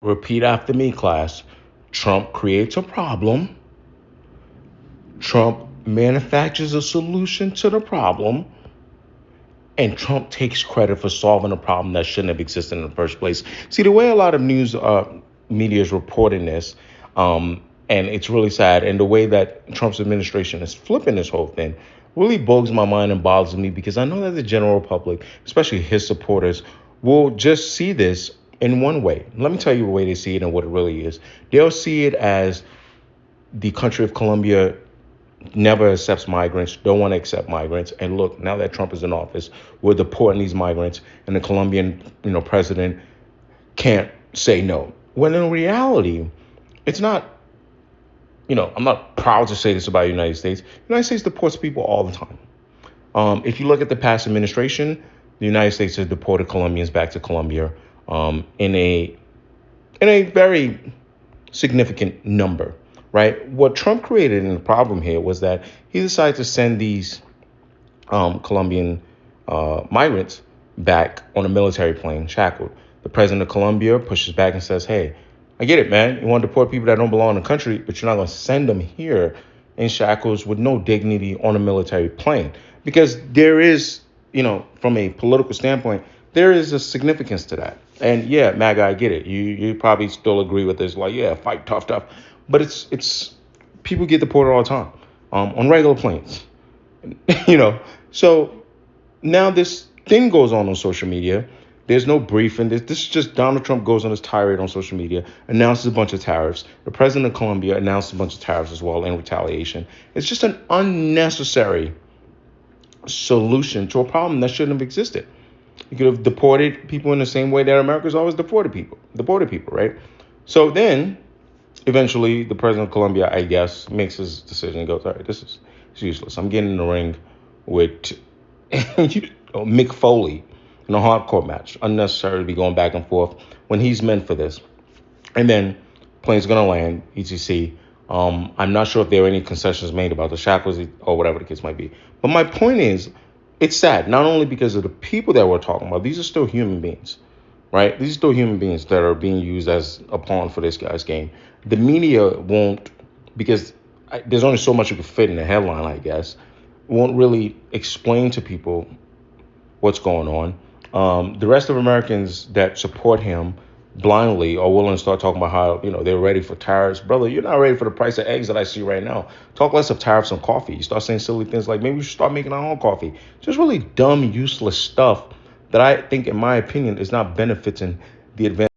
Repeat after me, class. Trump creates a problem. Trump manufactures a solution to the problem. And Trump takes credit for solving a problem that shouldn't have existed in the first place. See, the way a lot of news media is reporting this, and it's really sad, and the way that Trump's administration is flipping this whole thing really bogs my mind and bothers me because I know that the general public, especially his supporters, will just see this in one way. Let me tell you the way they see it and what it really is. They'll see it as the country of Colombia never accepts migrants, don't want to accept migrants. And look, now that Trump is in office, we're deporting these migrants, and the Colombian, president can't say no. When in reality, it's not, I'm not proud to say this about the United States. The United States deports people all the time. If you look at the past administration, the United States has deported Colombians back to Colombia in a very significant number, right? What Trump created in the problem here was that he decided to send these Colombian migrants back on a military plane, shackled. The president of Colombia pushes back and says, hey, I get it, man. You want to deport people that don't belong in the country, but you're not going to send them here in shackles with no dignity on a military plane. Because there is, from a political standpoint, there is a significance to that. And yeah, MAGA, I get it. You probably still agree with this, like, yeah, fight tough. But it's people get deported all the time on regular planes, So now this thing goes on social media. There's no briefing. This is just Donald Trump goes on his tirade on social media, announces a bunch of tariffs. The president of Colombia announced a bunch of tariffs as well in retaliation. It's just an unnecessary solution to a problem that shouldn't have existed. You could have deported people in the same way that America's always deported people, right? So then, eventually, the president of Colombia, I guess, makes his decision and goes, all right, this is useless. I'm getting in the ring with Mick Foley in a hardcore match. Unnecessary to be going back and forth when he's meant for this. And then plane's going to land, ETC. I'm not sure if there were any concessions made about the shackles or whatever the case might be. But my point is, it's sad, not only because of the people that we're talking about. These are still human beings, right? These are still human beings that are being used as a pawn for this guy's game. The media won't, because there's only so much you can fit in a headline, I guess, won't really explain to people what's going on. The rest of Americans that support him blindly are willing to start talking about how, they're ready for tariffs. Brother, you're not ready for the price of eggs that I see right now. Talk less of tariffs on coffee. You start saying silly things like maybe we should start making our own coffee. Just really dumb, useless stuff that I think, in my opinion, is not benefiting the advancement